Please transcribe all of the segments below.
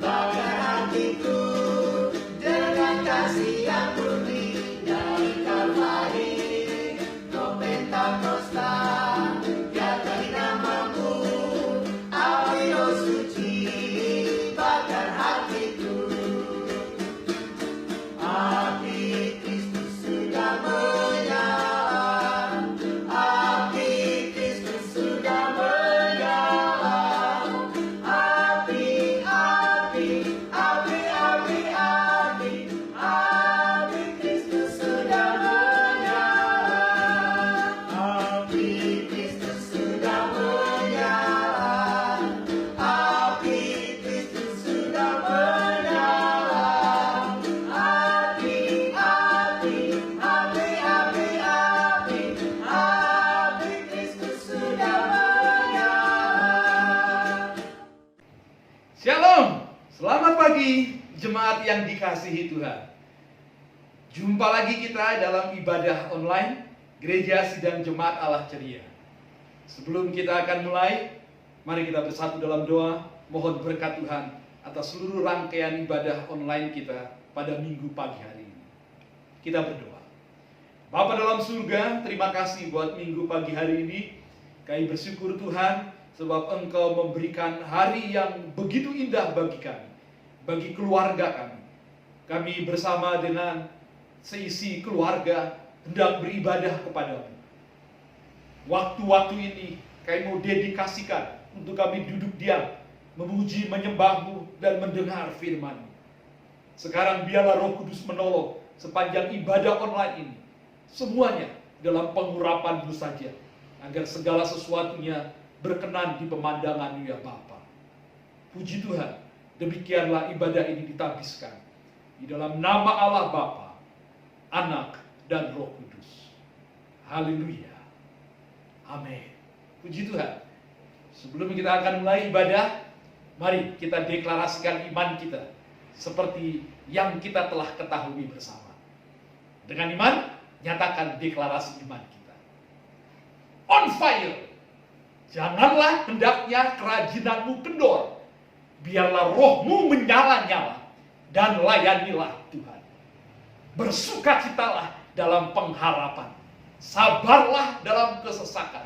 Bakar hatiku dengan kasih yang murni dari Kalvari, kau Pentakosta, diatai namamu, api roh suci, bakar hatiku. Api Kristus sudah menyala, api Kristus sudah menyala, api, api, api, api, api, api Kristus sudah menyala, api Kristus sudah menyala, api Kristus sudah menyala, api, api, api, api, api, api Kristus sudah menyala. Shalom, selamat pagi jemaat yang dikasihi Tuhan. Jumpa lagi kita dalam ibadah online Gereja Sidang Jemaat Allah Ceria. Sebelum kita akan mulai, mari kita bersatu dalam doa, mohon berkat Tuhan atas seluruh rangkaian ibadah online kita pada minggu pagi hari ini. Kita berdoa. Bapa dalam surga, terima kasih buat minggu pagi hari ini. Kami bersyukur Tuhan sebab Engkau memberikan hari yang begitu indah bagi kami, bagi keluarga kami. Kami bersama dengan seisi keluarga hendak beribadah kepadamu. Waktu-waktu ini kami mau dedikasikan untuk kami duduk diam, memuji, menyembah-Mu dan mendengar firman-Mu. Sekarang biarlah Roh Kudus menolong sepanjang ibadah online ini, semuanya dalam pengurapan-Mu saja, agar segala sesuatunya berkenan di pemandangan-Mu ya Bapa. Puji Tuhan, demikianlah ibadah ini ditabiskan di dalam nama Allah Bapa, Anak dan Roh Kudus. Haleluya. Amin. Puji Tuhan. Sebelum kita akan mulai ibadah, mari kita deklarasikan iman kita seperti yang kita telah ketahui bersama. Dengan iman, nyatakan deklarasi iman kita. On fire. Janganlah hendaknya kerajinanmu kendor. Biarlah rohmu menyala-nyala dan layanilah Tuhan. Bersukacitalah dalam pengharapan. Sabarlah dalam kesesakan.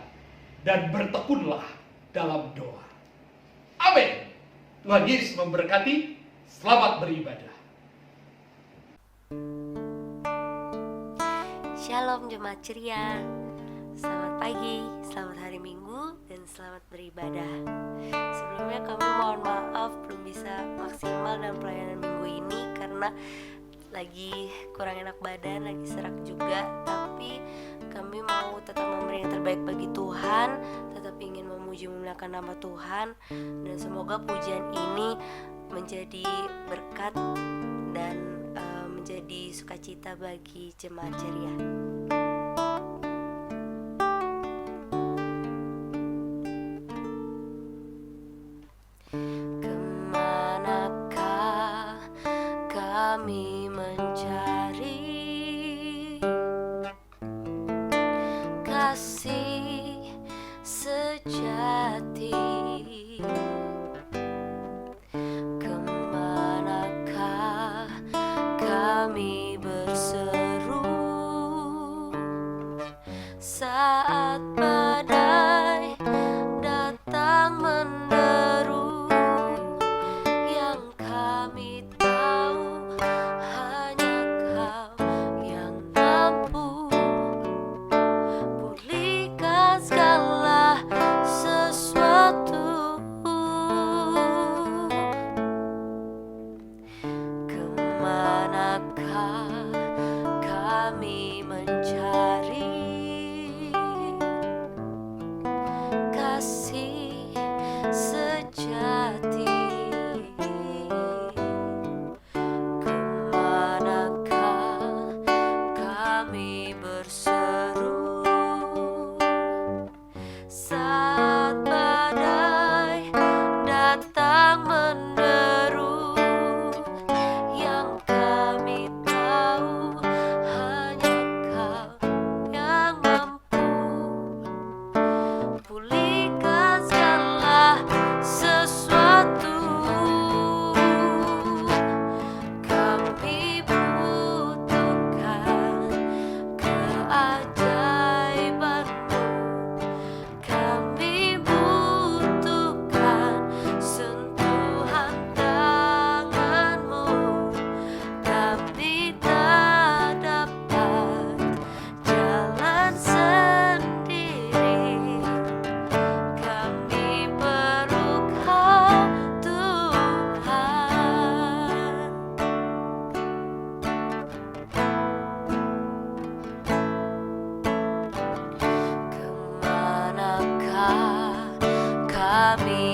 Dan bertekunlah dalam doa. Amin. Tuhan Yesus memberkati. Selamat beribadah. Shalom Jemaat Ceria. Selamat pagi, selamat hari Minggu, dan selamat beribadah. Sebelumnya kami mohon maaf belum bisa maksimal dalam pelayanan minggu ini karena lagi kurang enak badan, lagi serak juga. Tapi kami mau tetap memberi yang terbaik bagi Tuhan, tetap ingin memuji memuliakan nama Tuhan. Dan semoga pujian ini menjadi berkat dan menjadi sukacita bagi Jemaat Ceria. Kemanakah kami mencari kasih sejati? Kemanakah kami berseru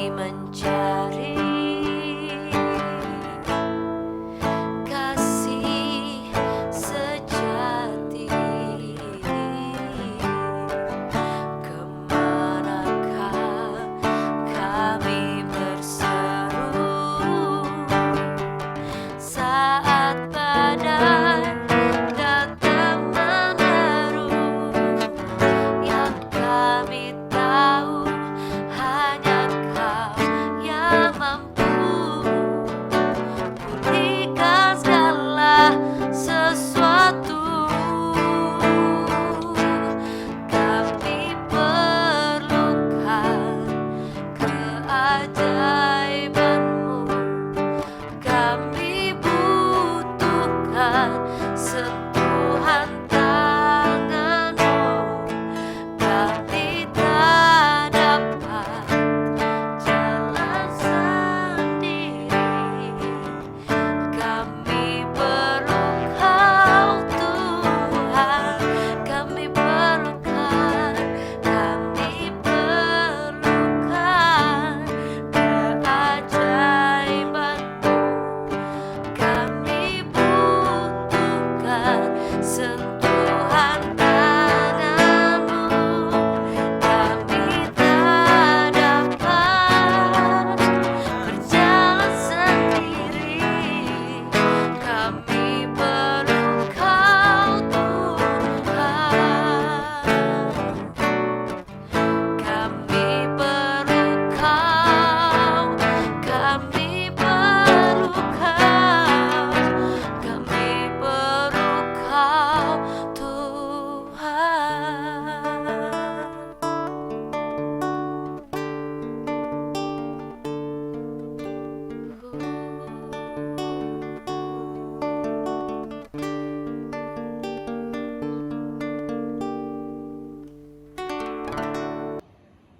mencari kasih sejati. Kemanakah kami berseru saat badai datang meneru? Yang kami tahu hanya Kau yang mampu pulihkan segala sesuatu. Kami perlukan keajaiban-Mu, kami butuhkan sentuhan tangan-Mu. Kami tak dapat jalan sendiri, kami perlu Kau Tuhan. Kami perlukan keajaiban-Mu, kami butuhkan sentuhan tangan-Mu. Kami tak dapat berjalan sendiri, kami perlu Kau Tuhan. Kami perlu Kau, kami perlu Kau, kami perlu Kau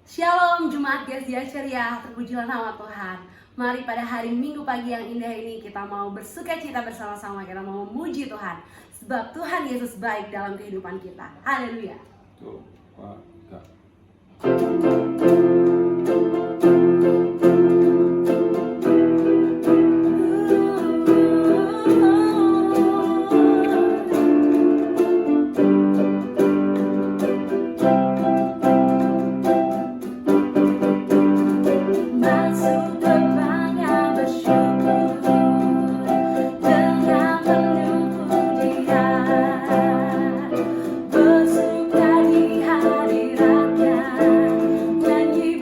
Shalom Jemaat Gereja Ceria, terpujilah nama Tuhan. Mari pada hari Minggu pagi yang indah ini kita mau bersuka cita bersama-sama, kita mau memuji Tuhan. Sebab Tuhan Yesus baik dalam kehidupan kita. Haleluya. Tuh, Pak, Kak. Masuk depannya bersyukur dengan penuh pujian, bersuka di hadiratnya, nyanyi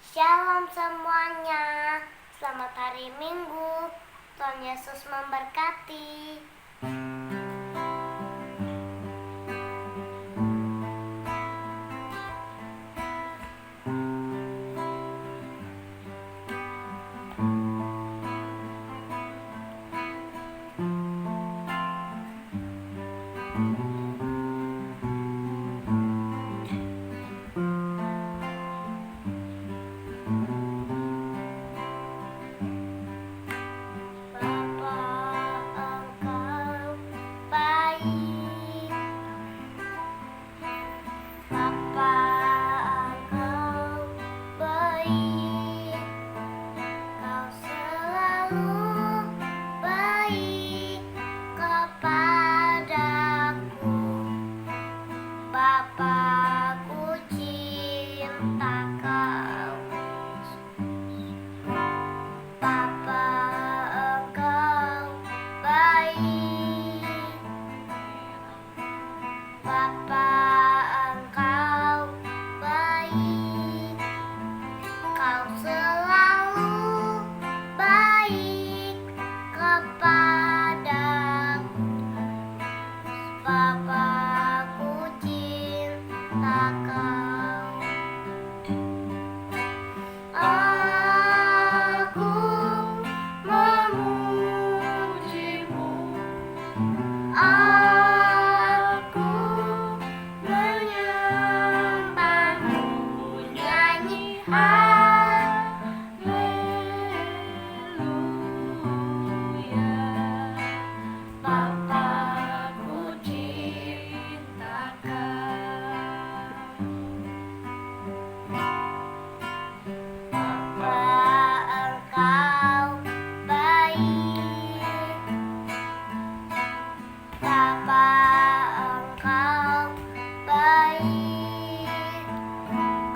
Shalom semuanya, selamat hari Minggu. Tuhan Yesus memberkati.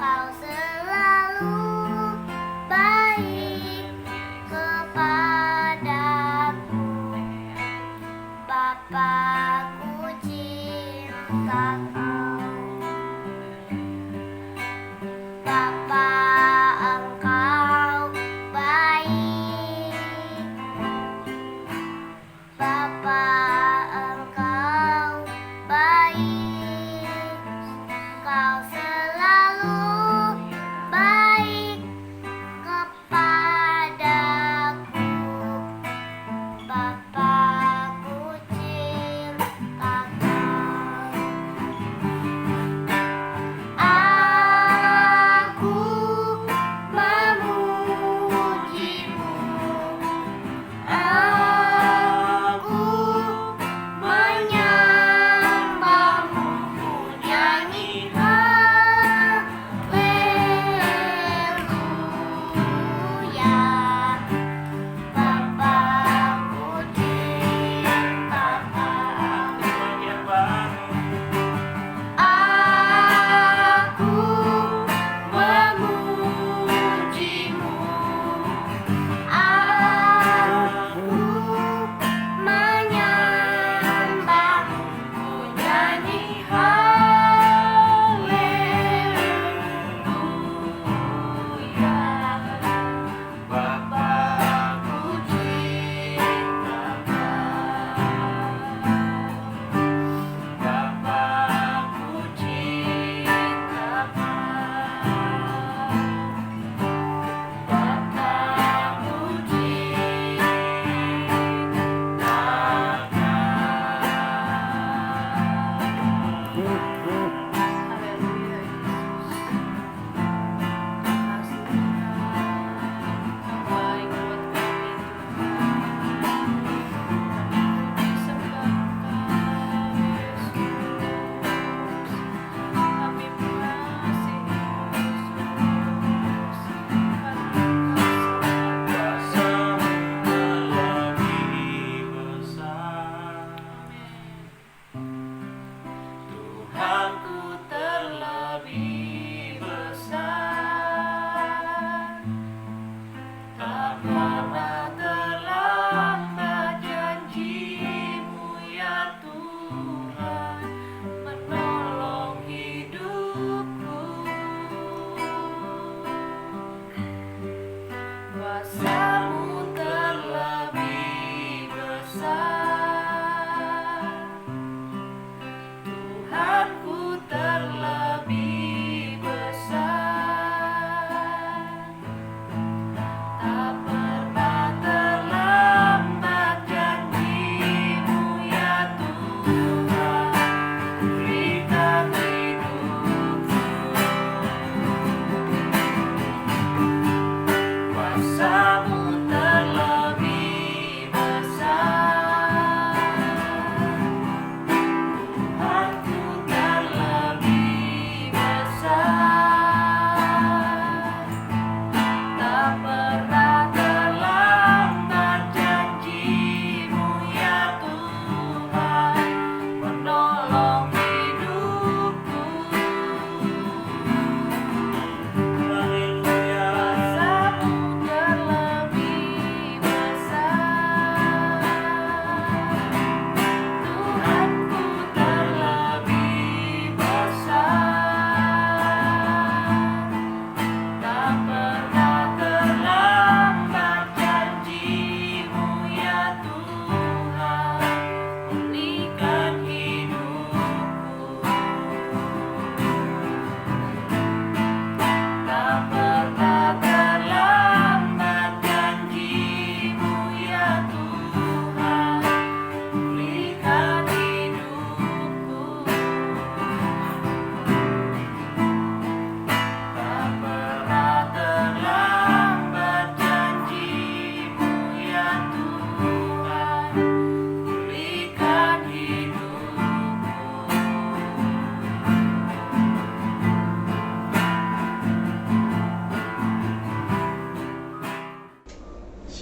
Kau selalu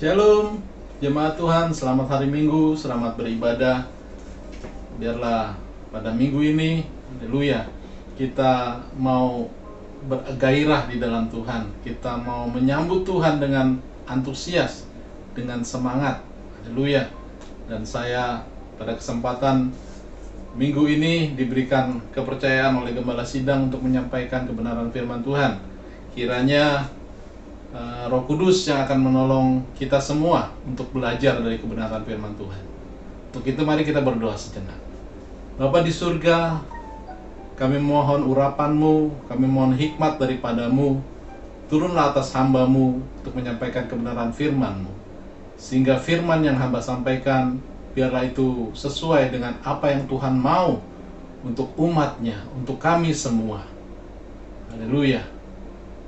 Shalom, jemaat Tuhan, selamat hari Minggu, selamat beribadah. Biarlah pada minggu ini, haleluya, kita mau bergairah di dalam Tuhan. Kita mau menyambut Tuhan dengan antusias, dengan semangat, haleluya. Dan saya pada kesempatan minggu ini diberikan kepercayaan oleh Gembala Sidang untuk menyampaikan kebenaran firman Tuhan. Kiranya Roh Kudus yang akan menolong kita semua untuk belajar dari kebenaran firman Tuhan. Untuk itu mari kita berdoa sejenak. Bapa di surga, kami mohon urapan-Mu, kami mohon hikmat daripadamu. Turunlah atas hamba-Mu untuk menyampaikan kebenaran firman-Mu, sehingga firman yang hamba sampaikan, biarlah itu sesuai dengan apa yang Tuhan mau untuk umat-Nya, untuk kami semua. Haleluya.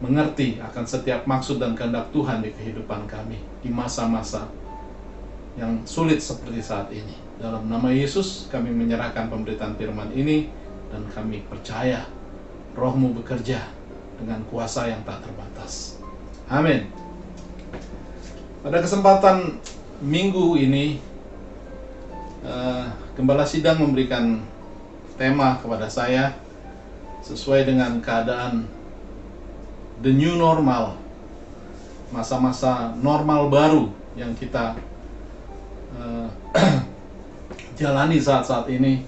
Mengerti akan setiap maksud dan kehendak Tuhan di kehidupan kami di masa-masa yang sulit seperti saat ini. Dalam nama Yesus kami menyerahkan pemberitaan firman ini, dan kami percaya Roh-Mu bekerja dengan kuasa yang tak terbatas. Amin. Pada kesempatan minggu ini, Gembala Sidang memberikan tema kepada saya sesuai dengan keadaan the new normal, masa-masa normal baru yang kita jalani saat-saat ini.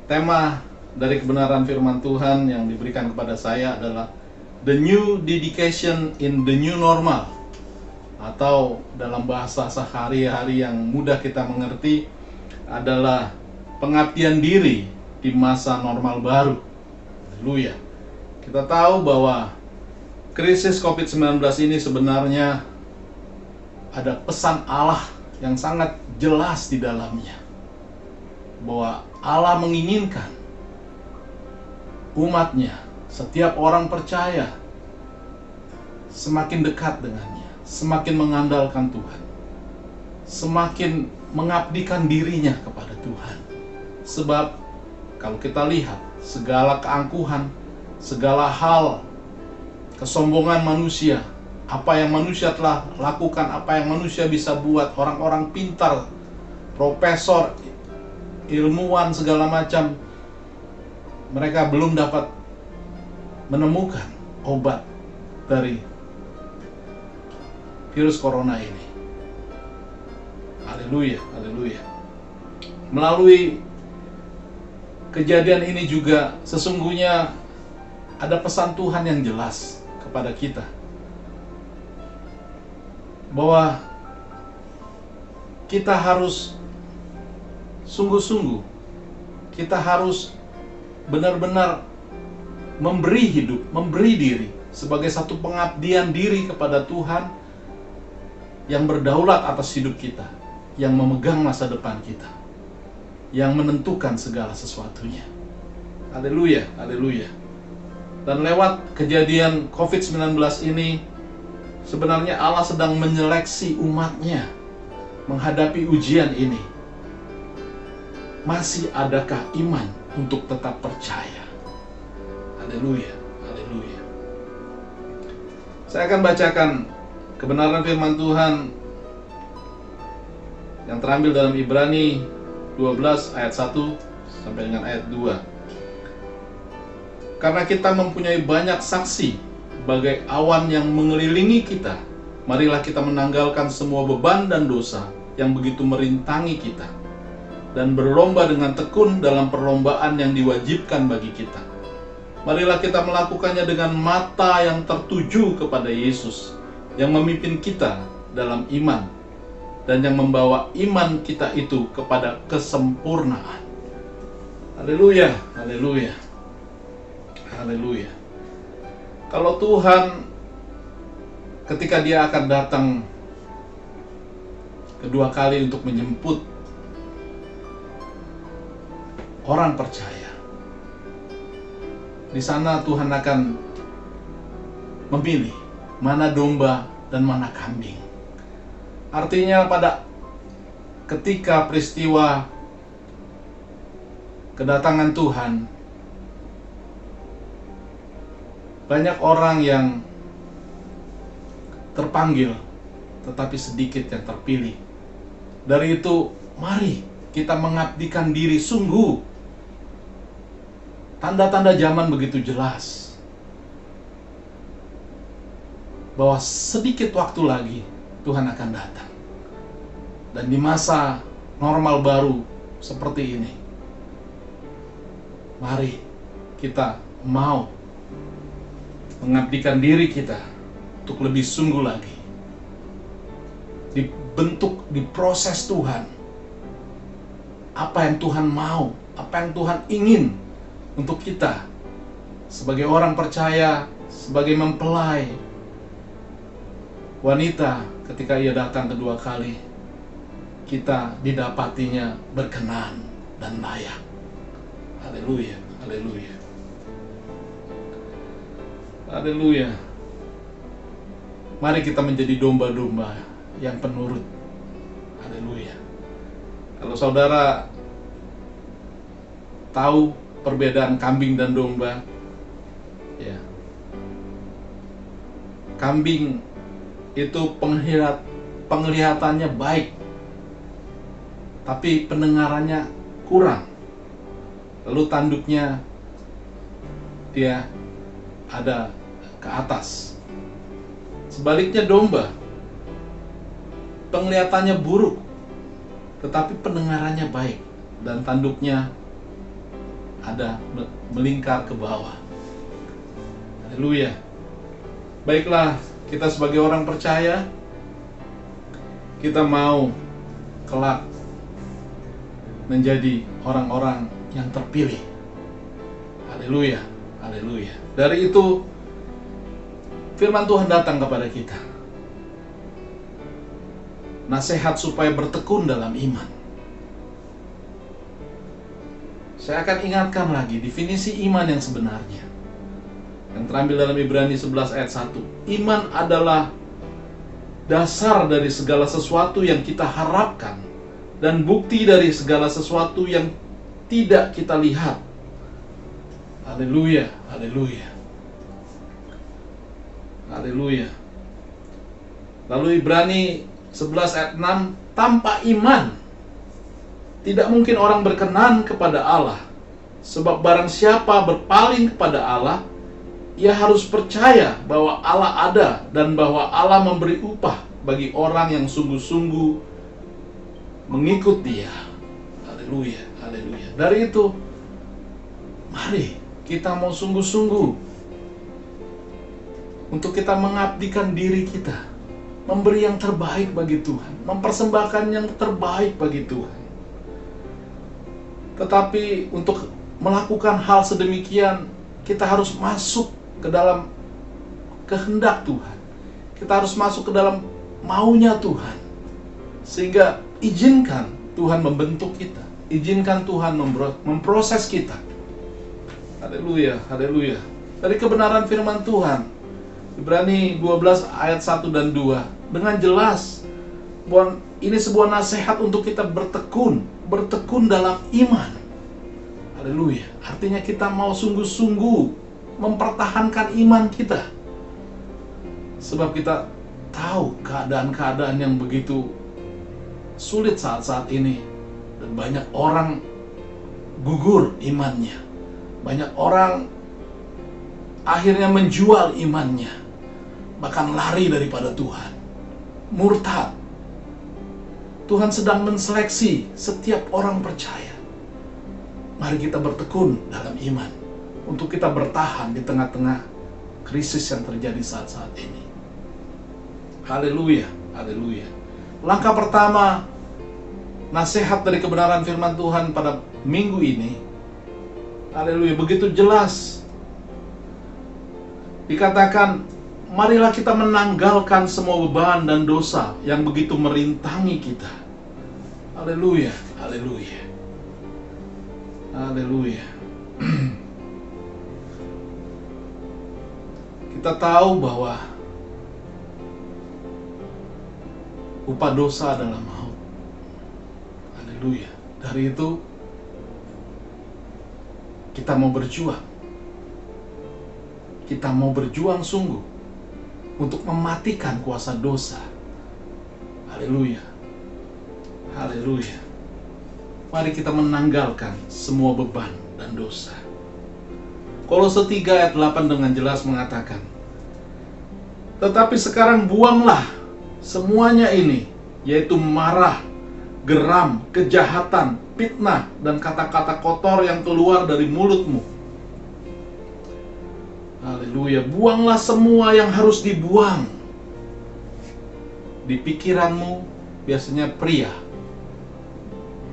Tema dari kebenaran firman Tuhan yang diberikan kepada saya adalah the new dedication in the new normal, atau dalam bahasa sehari-hari yang mudah kita mengerti adalah pengabdian diri di masa normal baru. Haleluya. Kita tahu bahwa krisis COVID-19 ini sebenarnya ada pesan Allah yang sangat jelas di dalamnya, bahwa Allah menginginkan umat-Nya, setiap orang percaya, semakin dekat dengannya, semakin mengandalkan Tuhan, semakin mengabdikan dirinya kepada Tuhan. Sebab kalau kita lihat segala keangkuhan, segala hal kesombongan manusia, apa yang manusia telah lakukan, apa yang manusia bisa buat, orang-orang pintar, profesor, ilmuwan segala macam, mereka belum dapat menemukan obat dari virus corona ini. Haleluya, haleluya. Melalui kejadian ini juga sesungguhnya ada pesan Tuhan yang jelas kepada kita, bahwa kita harus sungguh-sungguh, kita harus benar-benar memberi hidup, memberi diri sebagai satu pengabdian diri kepada Tuhan yang berdaulat atas hidup kita, yang memegang masa depan kita, yang menentukan segala sesuatunya. Haleluya, haleluya. Dan lewat kejadian COVID-19 ini, sebenarnya Allah sedang menyeleksi umat-Nya menghadapi ujian ini. Masih adakah iman untuk tetap percaya? Haleluya, haleluya. Saya akan bacakan kebenaran firman Tuhan yang terambil dalam Ibrani 12 ayat 1 sampai dengan ayat 2. Karena kita mempunyai banyak saksi bagai awan yang mengelilingi kita, marilah kita menanggalkan semua beban dan dosa yang begitu merintangi kita, dan berlomba dengan tekun dalam perlombaan yang diwajibkan bagi kita. Marilah kita melakukannya dengan mata yang tertuju kepada Yesus, yang memimpin kita dalam iman, dan yang membawa iman kita itu kepada kesempurnaan. Haleluya, haleluya, haleluya. Kalau Tuhan ketika Dia akan datang kedua kali untuk menjemput orang percaya, di sana Tuhan akan memilih mana domba dan mana kambing. Artinya pada ketika peristiwa kedatangan Tuhan, banyak orang yang terpanggil tetapi sedikit yang terpilih. Dari itu, mari kita mengabdikan diri sungguh. Tanda-tanda zaman begitu jelas bahwa sedikit waktu lagi Tuhan akan datang. Dan di masa normal baru seperti ini, mari kita mau mengabdikan diri kita untuk lebih sungguh lagi. Dibentuk, diproses Tuhan. Apa yang Tuhan mau, apa yang Tuhan ingin untuk kita sebagai orang percaya, sebagai mempelai wanita ketika ia datang kedua kali, kita didapatinya berkenan dan layak. Haleluya, haleluya. Haleluya. Mari kita menjadi domba-domba yang penurut. Haleluya. Kalau saudara tahu perbedaan kambing dan domba, ya. Kambing itu penglihatannya baik, tapi pendengarannya kurang. Lalu tanduknya dia ada ke atas. Sebaliknya domba, penglihatannya buruk, tetapi pendengarannya baik, dan tanduknya ada melingkar ke bawah. Haleluya. Baiklah, kita sebagai orang percaya, kita mau kelak menjadi orang-orang yang terpilih. Haleluya, haleluya. Dari itu, firman Tuhan datang kepada kita. Nasihat supaya bertekun dalam iman. Saya akan ingatkan lagi definisi iman yang sebenarnya, yang terambil dalam Ibrani 11 ayat 1. Iman adalah dasar dari segala sesuatu yang kita harapkan dan bukti dari segala sesuatu yang tidak kita lihat. Haleluya, haleluya. Haleluya. Lalu Ibrani 11 ayat 6, tanpa iman tidak mungkin orang berkenan kepada Allah. Sebab barang siapa berpaling kepada Allah, ia harus percaya bahwa Allah ada dan bahwa Allah memberi upah bagi orang yang sungguh-sungguh mengikut Dia. Haleluya, haleluya. Dari itu, mari kita mau sungguh-sungguh untuk kita mengabdikan diri kita, memberi yang terbaik bagi Tuhan, mempersembahkan yang terbaik bagi Tuhan. Tetapi untuk melakukan hal sedemikian, kita harus masuk ke dalam kehendak Tuhan. Kita harus masuk ke dalam maunya Tuhan. Sehingga izinkan Tuhan membentuk kita, izinkan Tuhan memproses kita. Haleluya, haleluya. Dari kebenaran firman Tuhan, Ibrani 12 ayat 1 dan 2, dengan jelas bahwa ini sebuah nasihat untuk kita bertekun dalam iman. Haleluya. Artinya kita mau sungguh-sungguh mempertahankan iman kita. Sebab kita tahu keadaan-keadaan yang begitu sulit saat-saat ini, dan banyak orang gugur imannya. Banyak orang akhirnya menjual imannya, bahkan lari daripada Tuhan, murtad. Tuhan sedang menseleksi setiap orang percaya. Mari kita bertekun dalam iman untuk kita bertahan di tengah-tengah krisis yang terjadi saat-saat ini. Haleluya, haleluya. Langkah pertama, nasihat dari kebenaran firman Tuhan pada minggu ini, haleluya, begitu jelas. Dikatakan, marilah kita menanggalkan semua beban dan dosa yang begitu merintangi kita. Haleluya, haleluya. Haleluya. Kita tahu bahwa upah dosa adalah maut. Haleluya. Dari itu kita mau berjuang. Kita mau berjuang sungguh untuk mematikan kuasa dosa, Haleluya. Haleluya. Mari kita menanggalkan semua beban dan dosa. Kolose 3 ayat 8 dengan jelas mengatakan, tetapi sekarang buanglah semuanya ini, yaitu marah, geram, kejahatan, fitnah, dan kata-kata kotor yang keluar dari mulutmu. Haleluya. Buanglah semua yang harus dibuang. Di pikiranmu, biasanya pria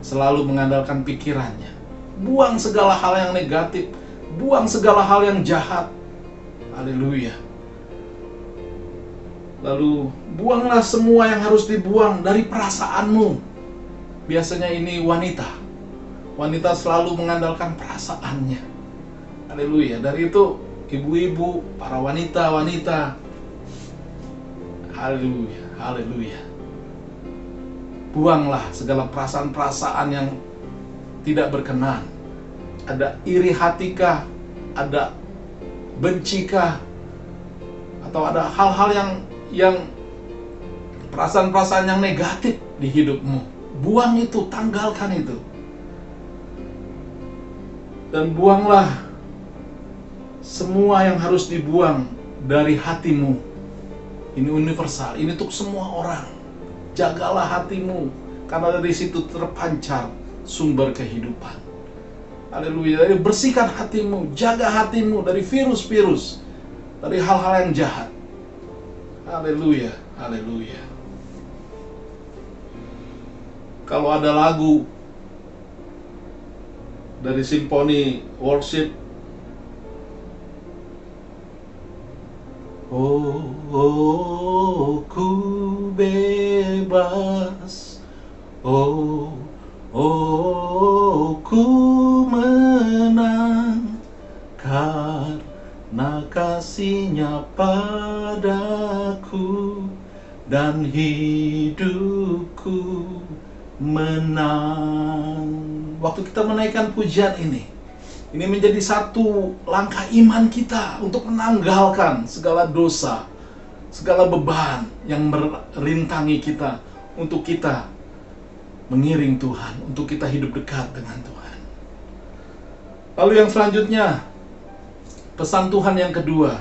selalu mengandalkan pikirannya. Buang segala hal yang negatif, buang segala hal yang jahat. Haleluya. Lalu buanglah semua yang harus dibuang dari perasaanmu. Biasanya ini wanita. Wanita selalu mengandalkan perasaannya. Haleluya. Dari itu ibu-ibu, para wanita-wanita. Haleluya. Haleluya. Buanglah segala perasaan-perasaan yang tidak berkenan. Ada iri hatikah, ada bencikah, atau ada hal-hal yang perasaan-perasaan yang negatif di hidupmu. Buang itu, tanggalkan itu. Dan buanglah semua yang harus dibuang dari hatimu. Ini universal, ini untuk semua orang. Jagalah hatimu, karena dari situ terpancar sumber kehidupan. Haleluya. Jadi bersihkan hatimu, jaga hatimu dari virus-virus, dari hal-hal yang jahat. Haleluya. Haleluya. Kalau ada lagu dari simfoni worship, oh, ku bebas, oh, ku menang, karena kasih-Nya padaku, dan hidupku menang. Waktu kita menaikkan pujian ini menjadi satu langkah iman kita untuk menanggalkan segala dosa, segala beban yang merintangi kita, untuk kita mengiring Tuhan, untuk kita hidup dekat dengan Tuhan. Lalu yang selanjutnya, pesan Tuhan yang kedua,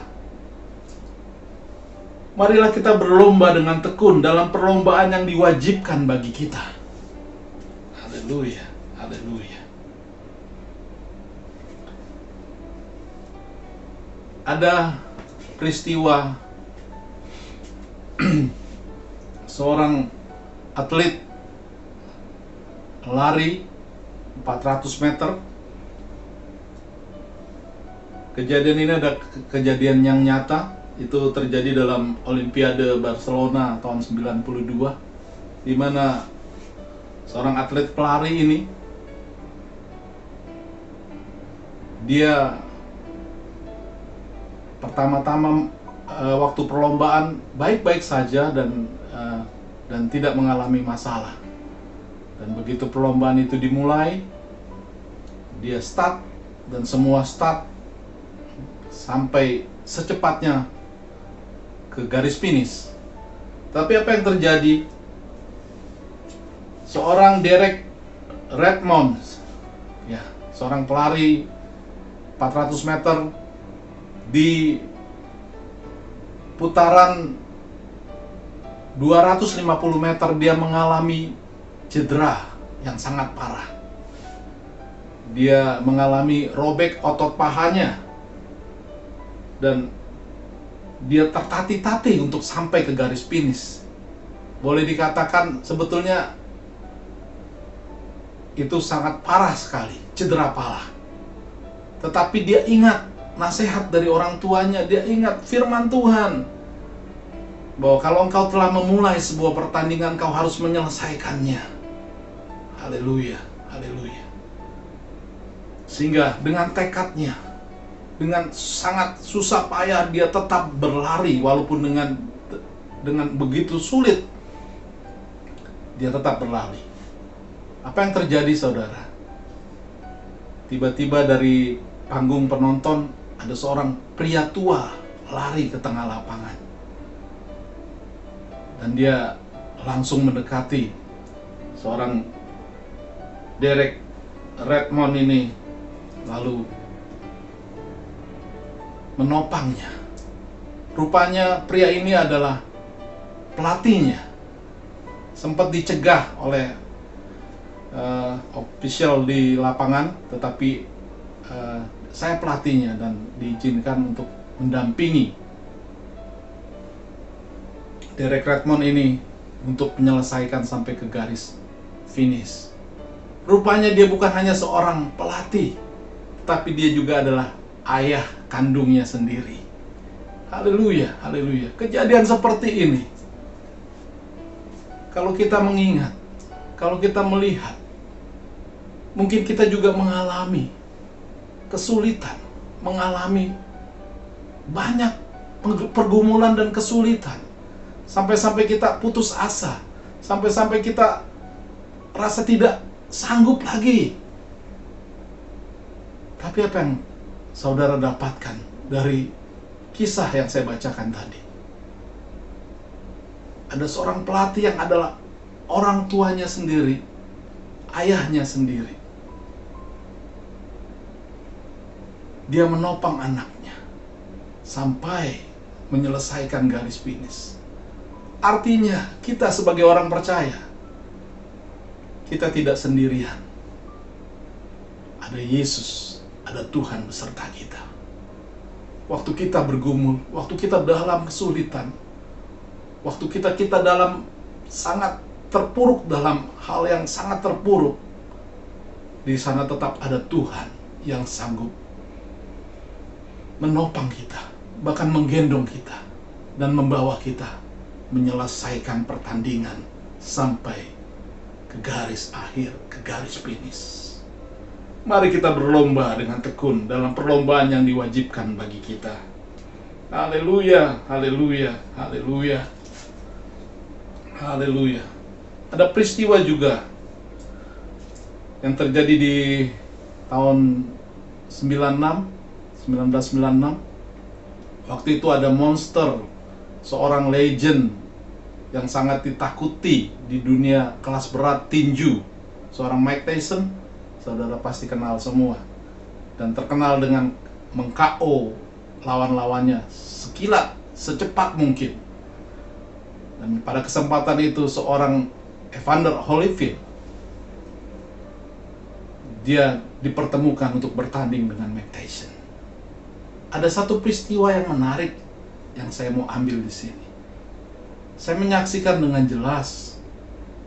marilah kita berlomba dengan tekun dalam perlombaan yang diwajibkan bagi kita. Haleluya, haleluya. Ada peristiwa seorang atlet lari 400 meter. Kejadian ini ada kejadian yang nyata. Itu terjadi dalam Olimpiade Barcelona tahun 92, di mana seorang atlet pelari ini, dia pertama-tama waktu perlombaan baik-baik saja dan tidak mengalami masalah. Dan begitu perlombaan itu dimulai, dia start, dan semua start sampai secepatnya ke garis finish. Tapi apa yang terjadi? Seorang Derek Redmond, ya, seorang pelari 400 meter, di putaran 250 meter dia mengalami cedera yang sangat parah. Dia mengalami robek otot pahanya, dan dia tertatih-tatih untuk sampai ke garis finish. Boleh dikatakan sebetulnya itu sangat parah sekali, cedera parah. Tetapi dia ingat nasihat dari orang tuanya, dia ingat firman Tuhan, bahwa kalau engkau telah memulai sebuah pertandingan, kau harus menyelesaikannya. Haleluya, haleluya. Sehingga dengan tekadnya, dengan sangat susah payah, dia tetap berlari, walaupun dengan begitu sulit, dia tetap berlari. Apa yang terjadi, saudara? Tiba-tiba dari panggung penonton ada seorang pria tua lari ke tengah lapangan, dan dia langsung mendekati seorang Derek Redmond ini, lalu menopangnya. Rupanya pria ini adalah pelatihnya. Sempat dicegah oleh official di lapangan, tetapi saya pelatihnya dan diizinkan untuk mendampingi Derek Redmond ini untuk menyelesaikan sampai ke garis finish. Rupanya dia bukan hanya seorang pelatih, tapi dia juga adalah ayah kandungnya sendiri. Haleluya, haleluya. Kejadian seperti ini, kalau kita mengingat, kalau kita melihat, mungkin kita juga mengalami kesulitan, mengalami banyak pergumulan dan kesulitan. Sampai-sampai kita putus asa, sampai-sampai kita rasa tidak sanggup lagi. Tapi apa yang saudara dapatkan dari kisah yang saya bacakan tadi? Ada seorang pelatih yang adalah orang tuanya sendiri, ayahnya sendiri. Dia menopang anaknya sampai menyelesaikan garis finish. Artinya, kita sebagai orang percaya, kita tidak sendirian. Ada Yesus, ada Tuhan beserta kita. Waktu kita bergumul, waktu kita dalam kesulitan, waktu kita dalam sangat terpuruk, dalam hal yang sangat terpuruk, di sana tetap ada Tuhan yang sanggup menopang kita, bahkan menggendong kita dan membawa kita menyelesaikan pertandingan sampai ke garis akhir, ke garis finish. Mari kita berlomba dengan tekun dalam perlombaan yang diwajibkan bagi kita. Haleluya, haleluya, haleluya, haleluya. Ada peristiwa juga yang terjadi di tahun 1996. Waktu itu ada monster, seorang legend yang sangat ditakuti di dunia kelas berat tinju, seorang Mike Tyson. Saudara pasti kenal semua, dan terkenal dengan meng-KO lawan-lawannya sekilat, secepat mungkin. Dan pada kesempatan itu seorang Evander Holyfield, dia dipertemukan untuk bertanding dengan Mike Tyson. Ada satu peristiwa yang menarik yang saya mau ambil di sini. Saya menyaksikan dengan jelas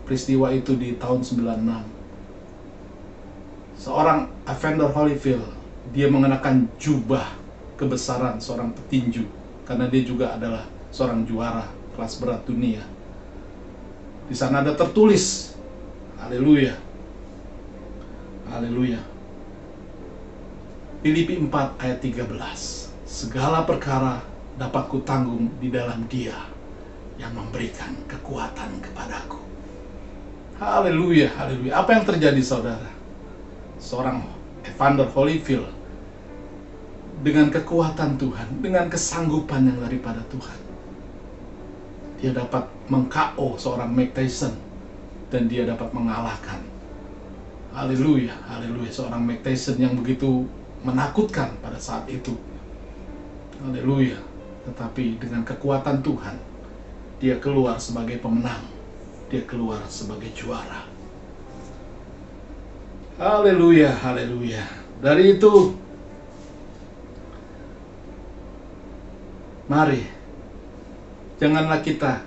peristiwa itu di tahun 96. Seorang Evander Holyfield, dia mengenakan jubah kebesaran seorang petinju, karena dia juga adalah seorang juara kelas berat dunia. Di sana ada tertulis, haleluya, haleluya, Filipi 4 ayat 13. Segala perkara dapat kutanggung di dalam Dia yang memberikan kekuatan kepadaku. Haleluya, haleluya. Apa yang terjadi, saudara? Seorang Evander Holyfield dengan kekuatan Tuhan, dengan kesanggupan yang daripada Tuhan, dia dapat meng-KO seorang Mike Tyson dan dia dapat mengalahkan, haleluya, haleluya, seorang Mike Tyson yang begitu menakutkan pada saat itu. Haleluya. Tetapi dengan kekuatan Tuhan, dia keluar sebagai pemenang. Dia keluar sebagai juara. Haleluya, haleluya. Dari itu, mari, janganlah kita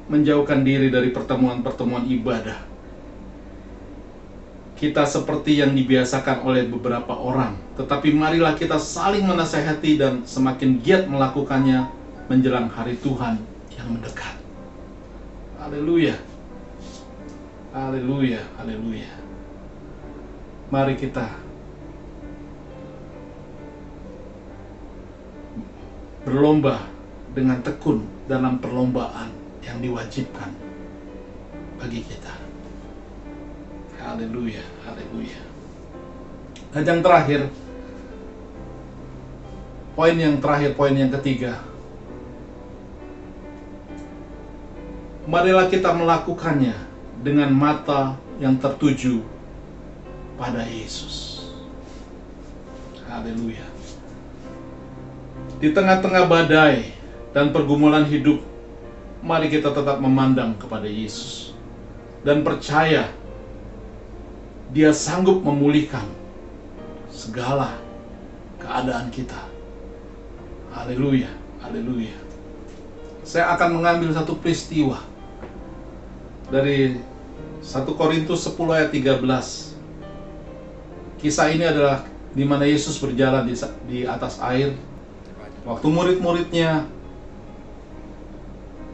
menjauhkan diri dari pertemuan-pertemuan ibadah. Kita seperti yang dibiasakan oleh beberapa orang, tetapi marilah kita saling menasihati dan semakin giat melakukannya menjelang hari Tuhan yang mendekat. Haleluya. Haleluya, haleluya. Mari kita berlomba dengan tekun dalam perlombaan yang diwajibkan bagi kita. Haleluya, haleluya. Dan yang terakhir, poin yang ketiga. marilah kita melakukannya dengan mata yang tertuju pada Yesus. Haleluya. Di tengah-tengah badai dan pergumulan hidup, mari kita tetap memandang kepada Yesus dan percaya Dia sanggup memulihkan segala keadaan kita. Haleluya, haleluya. Saya akan mengambil satu peristiwa dari 1 Korintus 10 ayat 13. Kisah ini adalah di mana Yesus berjalan di atas air. Waktu murid-muridnya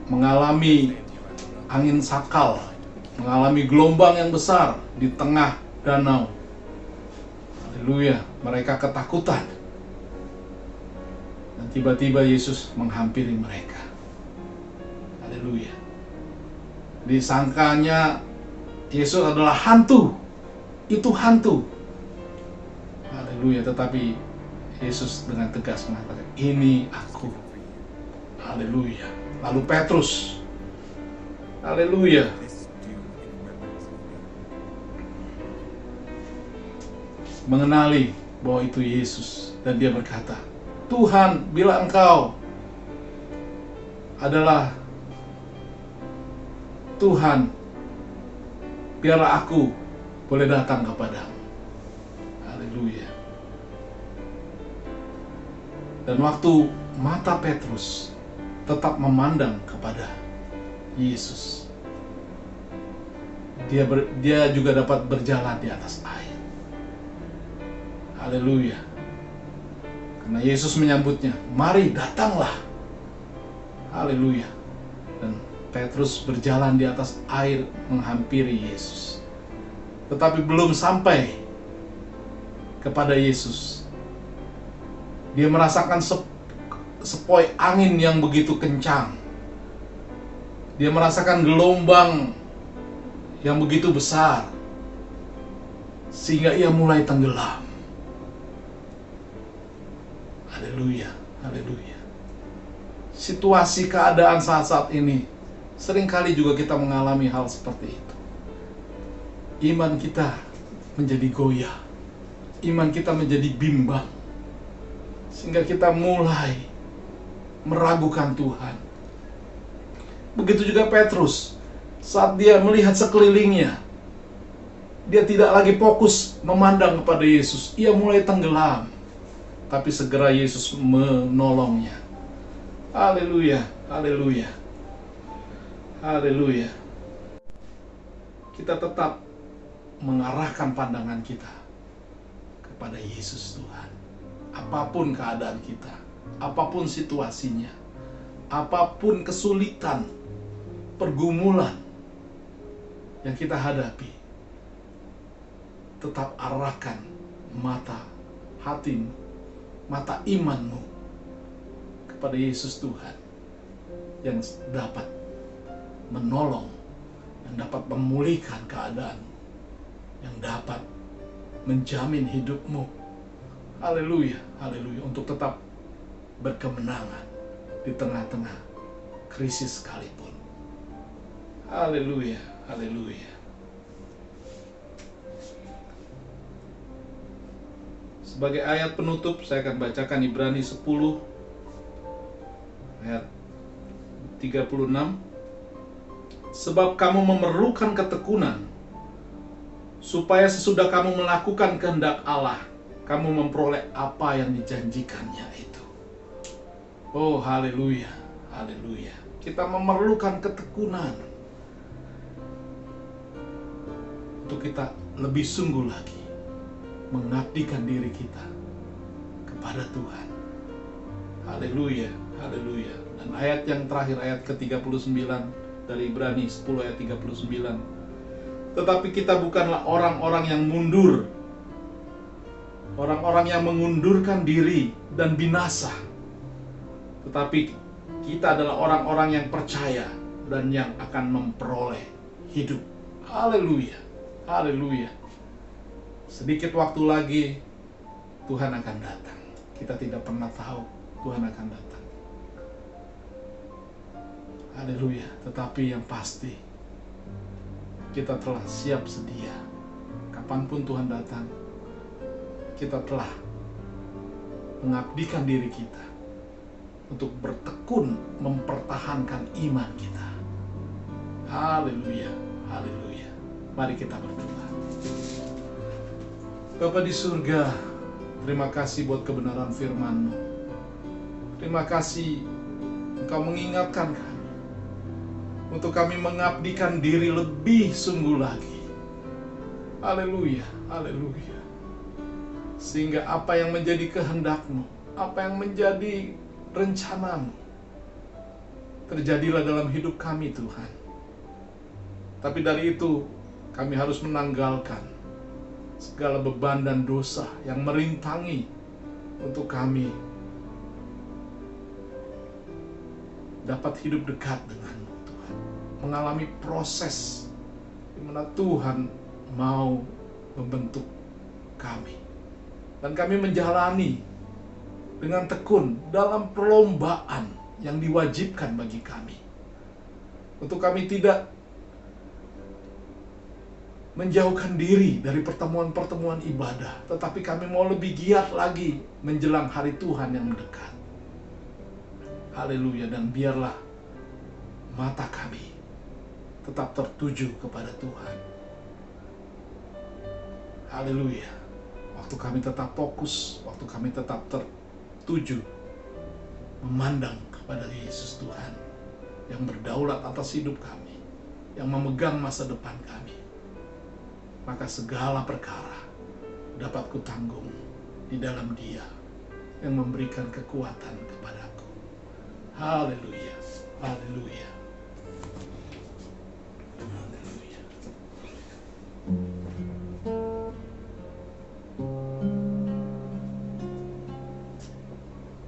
mengalami angin sakal, mengalami gelombang yang besar di tengah danau. Haleluya, mereka ketakutan. Dan tiba-tiba Yesus menghampiri mereka. Haleluya. Disangkanya Yesus adalah hantu. Itu hantu. Haleluya, tetapi Yesus dengan tegas mengatakan, "Ini aku." Haleluya. Lalu Petrus, haleluya, mengenali bahwa itu Yesus, dan dia berkata, "Tuhan, bila Engkau adalah Tuhan, biarlah aku boleh datang kepadamu." Haleluya. Dan waktu mata Petrus tetap memandang kepada Yesus, dia juga dapat berjalan di atas air. Haleluya. Karena Yesus menyambutnya, "Mari, datanglah." Haleluya. Dan Petrus berjalan di atas air menghampiri Yesus. Tetapi belum sampai kepada Yesus, dia merasakan sepoi angin yang begitu kencang. Dia merasakan gelombang yang begitu besar, sehingga ia mulai tenggelam. Haleluya, haleluya. Situasi keadaan saat-saat ini, seringkali juga kita mengalami hal seperti itu. Iman kita menjadi goyah, iman kita menjadi bimbang, sehingga kita mulai meragukan Tuhan. Begitu juga Petrus, saat dia melihat sekelilingnya, dia tidak lagi fokus memandang kepada Yesus, ia mulai tenggelam. Tapi segera Yesus menolongnya. Haleluya, haleluya, haleluya. Kita tetap mengarahkan pandangan kita kepada Yesus Tuhan. Apapun keadaan kita, apapun situasinya, apapun kesulitan, pergumulan yang kita hadapi, tetap arahkan mata hatimu, mata imanmu kepada Yesus Tuhan yang dapat menolong, yang dapat memulihkan keadaan, yang dapat menjamin hidupmu. Haleluya, haleluya, untuk tetap berkemenangan di tengah-tengah krisis sekalipun. Haleluya, haleluya. Sebagai ayat penutup, saya akan bacakan Ibrani 10 ayat 36. Sebab kamu memerlukan ketekunan, supaya sesudah kamu melakukan kehendak Allah, kamu memperoleh apa yang dijanjikannya itu. Oh, haleluya, haleluya. Kita memerlukan ketekunan untuk kita lebih sungguh lagi mengabdikan diri kita kepada Tuhan. Haleluya, haleluya. Dan ayat yang terakhir, ayat ke-39 dari Ibrani 10 ayat 39. Tetapi kita bukanlah orang-orang yang mundur, orang-orang yang mengundurkan diri dan binasa. Tetapi kita adalah orang-orang yang percaya dan yang akan memperoleh hidup. Haleluya, haleluya. Sedikit waktu lagi Tuhan akan datang. Kita tidak pernah tahu Tuhan akan datang. Haleluya. Tetapi yang pasti kita telah siap sedia. Kapanpun Tuhan datang, kita telah mengabdikan diri kita untuk bertekun mempertahankan iman kita. Haleluya, haleluya. Mari kita berdoa. Bapa di surga, terima kasih buat kebenaran firman-Mu. Terima kasih Engkau mengingatkan kami untuk kami mengabdikan diri lebih sungguh lagi. Haleluya, haleluya. Sehingga apa yang menjadi kehendak-Mu, apa yang menjadi rencana-Mu, terjadilah dalam hidup kami Tuhan. Tapi dari itu kami harus menanggalkan segala beban dan dosa yang merintangi untuk kami dapat hidup dekat dengan-Mu Tuhan. Mengalami proses di mana Tuhan mau membentuk kami. Dan kami menjalani dengan tekun dalam perlombaan yang diwajibkan bagi kami. Untuk kami tidak menjauhkan diri dari pertemuan-pertemuan ibadah, tetapi kami mau lebih giat lagi menjelang hari Tuhan yang mendekat. Haleluya. Dan biarlah mata kami tetap tertuju kepada Tuhan. Haleluya. Waktu kami tetap fokus, waktu kami tetap tertuju memandang kepada Yesus Tuhan yang berdaulat atas hidup kami, yang memegang masa depan kami, maka segala perkara dapat kutanggung di dalam Dia yang memberikan kekuatan kepadaku. Haleluya, haleluya, haleluya.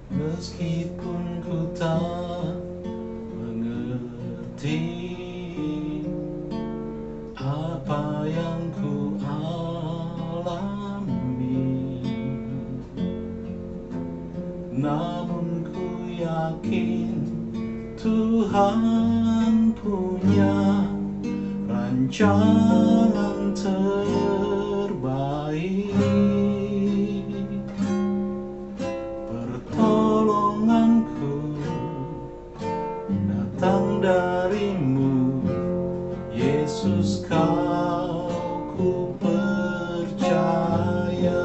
Meskipun ku tak mengerti apa yang ku alami, namun ku yakin Tuhan punya rancangan terbaik. Pertolonganku datang dari-Mu, Yesus, Kau ku percaya.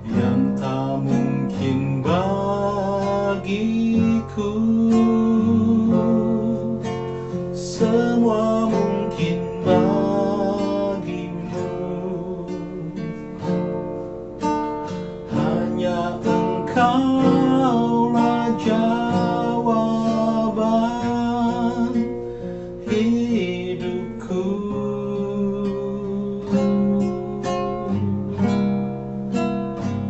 Yang tak mungkin bagiku, semua mungkin bagi-Mu. Hanya Engkaulah jawaban hidupku.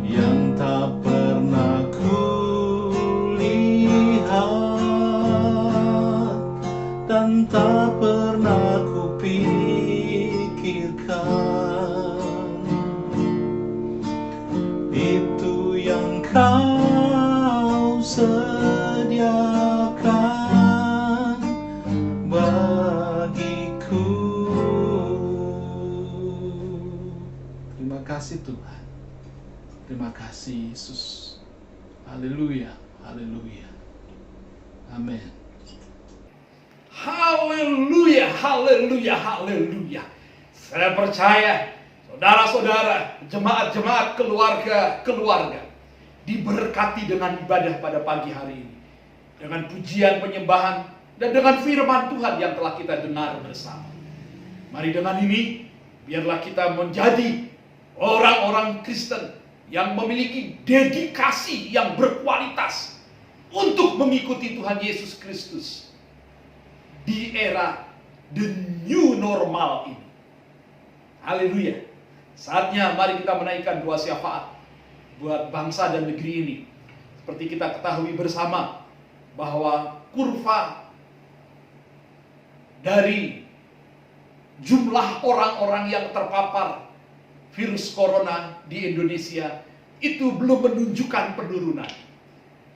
Yang tak pernah kulihat dan tak pernah kupikirkan, itu yang Kau sediakan bagiku. Terima kasih Tuhan. Terima kasih Yesus. Haleluya, haleluya. Amin. Haleluya, haleluya, haleluya. Saya percaya saudara-saudara, jemaat-jemaat, keluarga-keluarga diberkati dengan ibadah pada pagi hari ini, dengan pujian, penyembahan, dan dengan firman Tuhan yang telah kita dengar bersama. Mari dengan ini, biarlah kita menjadi orang-orang Kristen yang memiliki dedikasi yang berkualitas untuk mengikuti Tuhan Yesus Kristus di era the new normal ini. Haleluya. Saatnya mari kita menaikkan doa syafaat buat bangsa dan negeri ini. Seperti kita ketahui bersama bahwa kurva dari jumlah orang-orang yang terpapar virus corona di Indonesia itu belum menunjukkan penurunan.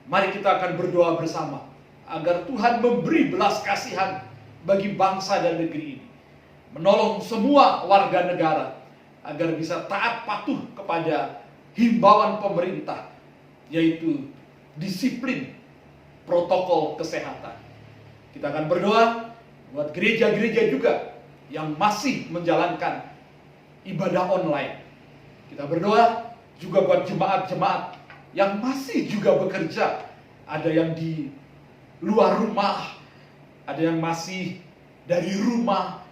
Mari kita akan berdoa bersama agar Tuhan memberi belas kasihan bagi bangsa dan negeri ini. Menolong semua warga negara agar bisa taat patuh kepada himbauan pemerintah, yaitu disiplin protokol kesehatan. Kita akan berdoa buat gereja-gereja juga yang masih menjalankan ibadah online. Kita berdoa juga buat jemaat-jemaat yang masih juga bekerja. Ada yang di luar rumah, ada yang masih dari rumah.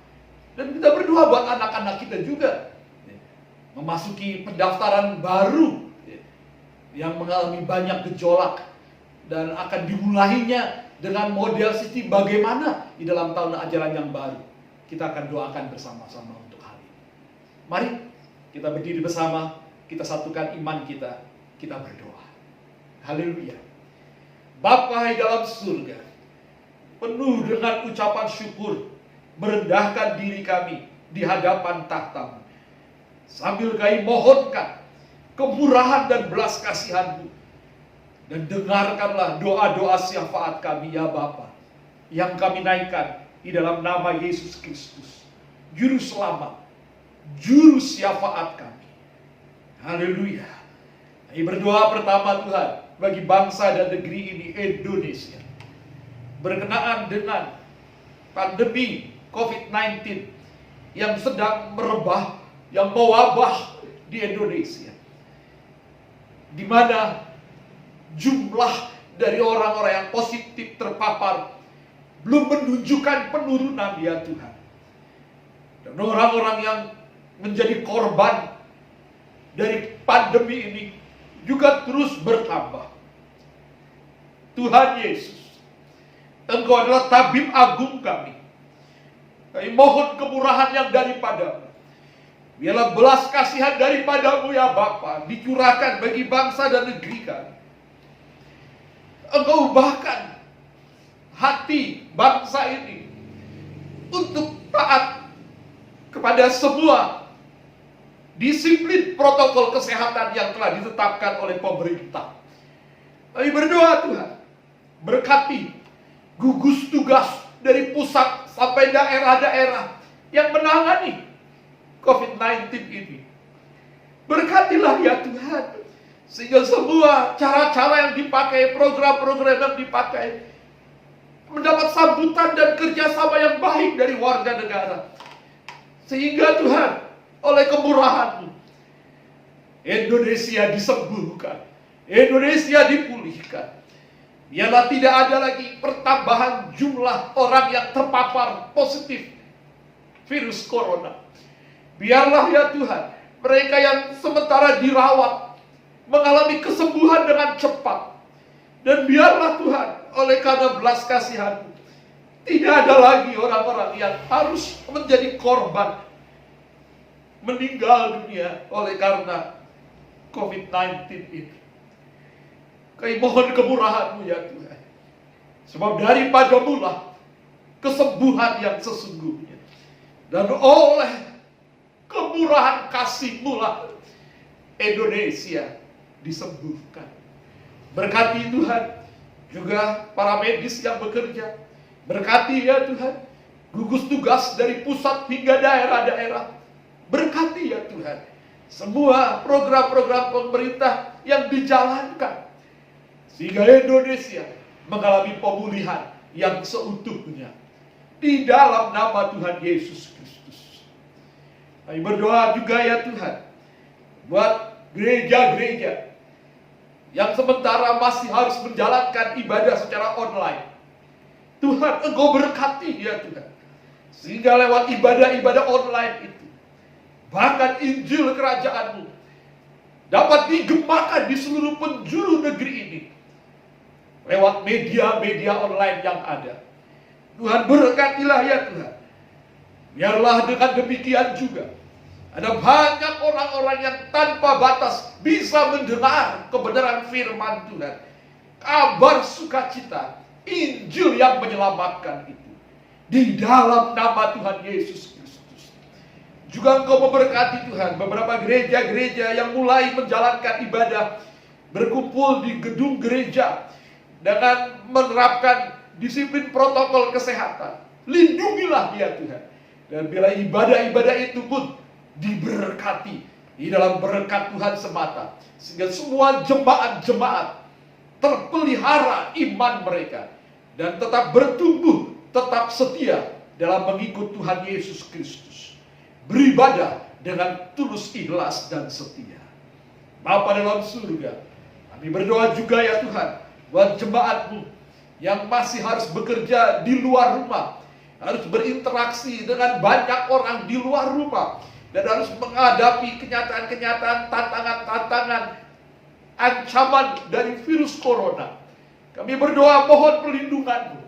Dan kita berdoa buat anak-anak kita juga memasuki pendaftaran baru yang mengalami banyak gejolak dan akan dimulainya dengan model sistem bagaimana di dalam tahun ajaran yang baru. Kita akan doakan bersama-sama untuk hal ini. Mari kita berdiri bersama, kita satukan iman kita, kita berdoa. Haleluya. Bapa di dalam surga, penuh dengan ucapan syukur, merendahkan diri kami di hadapan tahta-Mu. Sambil kami mohonkan kemurahan dan belas kasihan-Mu. Dan dengarkanlah doa-doa syafaat kami ya Bapa, yang kami naikkan di dalam nama Yesus Kristus, Juru Selamat, Juru Syafaat kami. Haleluya. Kami berdoa pertama Tuhan bagi bangsa dan negeri ini Indonesia. Berkenaan dengan pandemi COVID-19 yang sedang merebah, yang mewabah di Indonesia, di mana jumlah dari orang-orang yang positif terpapar belum menunjukkan penurunan ya Tuhan. Dan orang-orang yang menjadi korban dari pandemi ini juga terus bertambah. Tuhan Yesus, Engkau adalah tabib agung kami. Kami mohon kemurahan yang daripada-Mu. Biarlah belas kasihan daripada-Mu ya Bapa dicurahkan bagi bangsa dan negeri kami. Engkau ubahkan hati bangsa ini untuk taat kepada semua disiplin protokol kesehatan yang telah ditetapkan oleh pemerintah. Kami berdoa Tuhan, berkati gugus tugas dari pusat sampai daerah-daerah yang menangani COVID-19 ini. Berkatilah ya Tuhan, sehingga semua cara-cara yang dipakai, program-program yang dipakai, mendapat sambutan dan kerjasama yang baik dari warga negara. Sehingga Tuhan, oleh kemurahan-Mu, Indonesia disembuhkan, Indonesia dipulihkan. Biarlah tidak ada lagi pertambahan jumlah orang yang terpapar positif virus corona. Biarlah ya Tuhan, mereka yang sementara dirawat mengalami kesembuhan dengan cepat. Dan biarlah Tuhan, oleh karena belas kasihan-Mu, tidak ada lagi orang-orang yang harus menjadi korban, meninggal dunia oleh karena COVID-19 ini. Kami mohon kemurahan-Mu ya Tuhan. Sebab daripada-Mu lah kesembuhan yang sesungguhnya. Dan oleh kemurahan kasih-Mu lah Indonesia disembuhkan. Berkati Tuhan juga para medis yang bekerja. Berkati ya Tuhan gugus tugas dari pusat hingga daerah-daerah. Berkati ya Tuhan semua program-program pemerintah yang dijalankan, sehingga Indonesia mengalami pemulihan yang seutuhnya di dalam nama Tuhan Yesus Kristus. Kami berdoa juga ya Tuhan buat gereja-gereja yang sementara masih harus menjalankan ibadah secara online. Tuhan, Engkau berkati ya Tuhan, sehingga lewat ibadah-ibadah online itu, bahkan Injil Kerajaan-Mu dapat digemakan di seluruh penjuru negeri ini lewat media-media online yang ada. Tuhan, berkatilah ya Tuhan. Biarlah dengan demikian juga ada banyak orang-orang yang tanpa batas bisa mendengar kebenaran firman Tuhan, kabar sukacita, Injil yang menyelamatkan itu, di dalam nama Tuhan Yesus Kristus. Juga Engkau memberkati Tuhan beberapa gereja-gereja yang mulai menjalankan ibadah, berkumpul di gedung gereja dengan menerapkan disiplin protokol kesehatan. Lindungilah dia Tuhan. Dan bila ibadah-ibadah itu pun diberkati di dalam berkat Tuhan semata, sehingga semua jemaat-jemaat terpelihara iman mereka dan tetap bertumbuh, tetap setia dalam mengikut Tuhan Yesus Kristus, beribadah dengan tulus, ikhlas, dan setia. Bapa dalam surga, kami berdoa juga ya Tuhan buat jemaat-Mu yang masih harus bekerja di luar rumah, harus berinteraksi dengan banyak orang di luar rumah, dan harus menghadapi kenyataan-kenyataan, tantangan-tantangan, ancaman dari virus corona. Kami berdoa mohon perlindungan-Mu.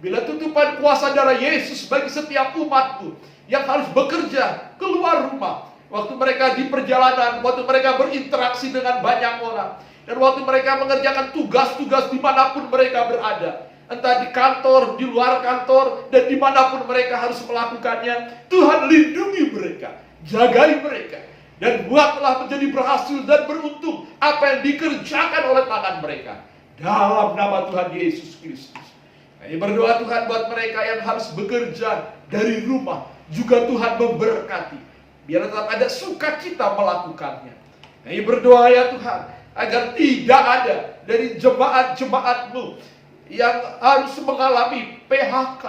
Bila tutupan kuasa darah Yesus bagi setiap umat-Mu yang harus bekerja keluar rumah, waktu mereka di perjalanan, waktu mereka berinteraksi dengan banyak orang, dan waktu mereka mengerjakan tugas-tugas dimanapun mereka berada, entah di kantor, di luar kantor, dan dimanapun mereka harus melakukannya. Tuhan lindungi mereka, jagai mereka, dan buatlah menjadi berhasil dan beruntung apa yang dikerjakan oleh tangan mereka. Dalam nama Tuhan Yesus Kristus. Kami berdoa Tuhan buat mereka yang harus bekerja dari rumah, juga Tuhan memberkati, biar tetap ada sukacita melakukannya. Kami berdoa ya Tuhan, agar tidak ada dari jemaat-jemaat-Mu yang harus mengalami PHK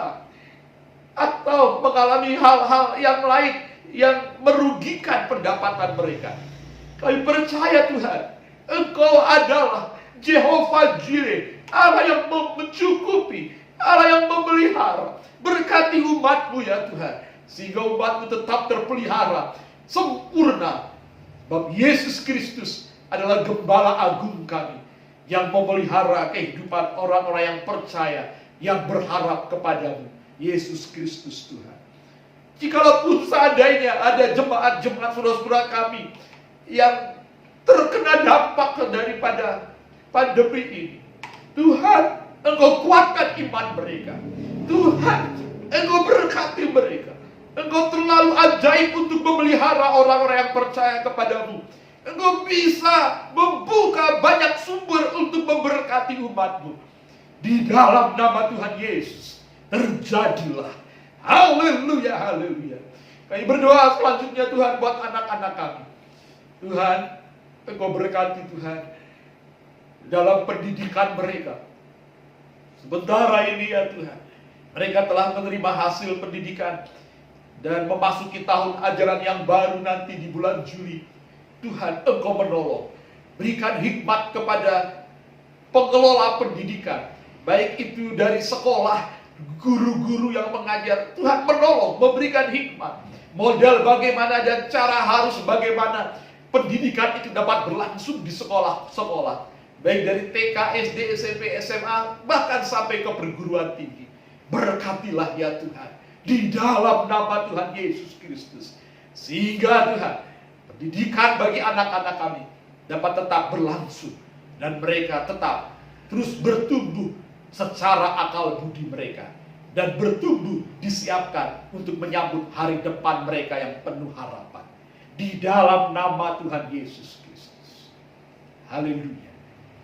atau mengalami hal-hal yang lain yang merugikan pendapatan mereka. Kami percaya Tuhan, Engkau adalah Jehovah Jireh, Allah yang mencukupi, Allah yang memelihara. Berkati umat-Mu ya Tuhan, sehingga umat-Mu tetap terpelihara sempurna. Sebab Yesus Kristus adalah Gembala Agung kami, yang memelihara kehidupan orang-orang yang percaya, yang berharap kepada-Mu, Yesus Kristus Tuhan. Jikalaupun seandainya ada jemaat-jemaat saudara-saudara kami yang terkena dampak daripada pandemi ini, Tuhan, Engkau kuatkan iman mereka. Tuhan, Engkau berkati mereka. Engkau terlalu ajaib untuk memelihara orang-orang yang percaya kepada-Mu. Engkau bisa membuka banyak sumber untuk memberkati umat-Mu. Di dalam nama Tuhan Yesus, terjadilah. Haleluya, haleluya. Kami berdoa selanjutnya Tuhan buat anak-anak kami. Tuhan, Engkau berkati Tuhan dalam pendidikan mereka. Sementara ini ya Tuhan, mereka telah menerima hasil pendidikan dan memasuki tahun ajaran yang baru nanti di bulan Juli. Tuhan, Engkau menolong. Berikan hikmat kepada pengelola pendidikan, baik itu dari sekolah, guru-guru yang mengajar. Tuhan menolong, memberikan hikmat, model bagaimana dan cara harus bagaimana pendidikan itu dapat berlangsung di sekolah-sekolah, baik dari TK, SD, SMP, SMA, bahkan sampai ke perguruan tinggi. Berkatilah ya Tuhan, di dalam nama Tuhan Yesus Kristus, sehingga Tuhan, pendidikan bagi anak-anak kami dapat tetap berlangsung, dan mereka tetap terus bertumbuh secara akal budi mereka, dan bertumbuh disiapkan untuk menyambut hari depan mereka yang penuh harapan. Di dalam nama Tuhan Yesus Kristus. Haleluya.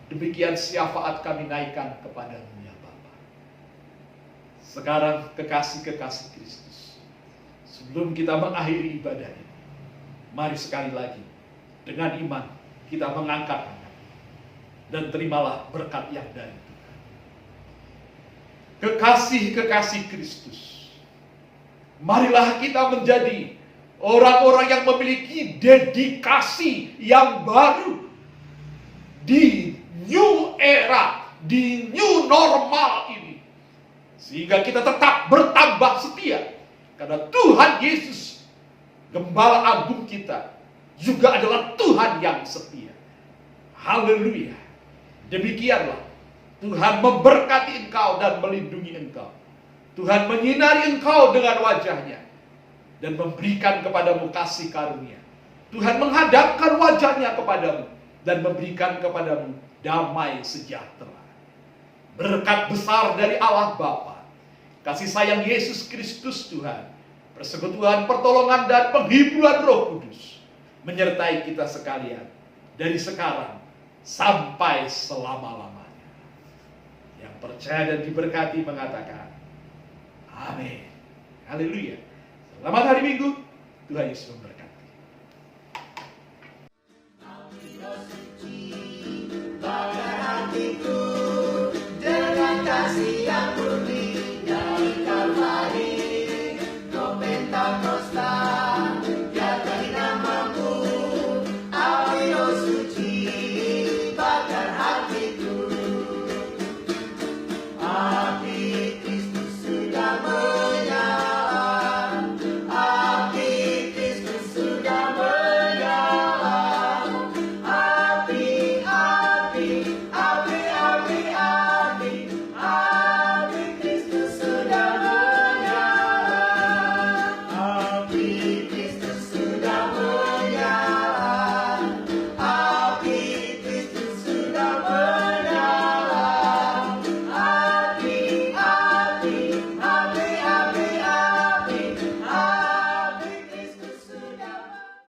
Demikian syafaat kami naikkan kepada-Mu ya Bapa. Sekarang kekasih-kekasih Kristus, sebelum kita mengakhiri ibadah ini, mari sekali lagi dengan iman kita mengangkat dan terimalah berkat yang dari Tuhan. Kekasih-kekasih Kristus, marilah kita menjadi orang-orang yang memiliki dedikasi yang baru di new era, di new normal ini, sehingga kita tetap bertambah setia, karena Tuhan Yesus, Gembala Agung kita, juga adalah Tuhan yang setia. Haleluya. Demikianlah Tuhan memberkati engkau dan melindungi engkau. Tuhan menyinari engkau dengan wajah-Nya dan memberikan kepadamu kasih karunia. Tuhan menghadapkan wajah-Nya kepadamu dan memberikan kepadamu damai sejahtera. Berkat besar dari Allah Bapa, kasih sayang Yesus Kristus Tuhan, persekutuan, pertolongan, dan penghiburan Roh Kudus menyertai kita sekalian dari sekarang sampai selama-lamanya. Yang percaya dan diberkati mengatakan, amin. Haleluya. Selamat hari Minggu. Tuhan Yesus memberkati. Hatiku dengan kasih yang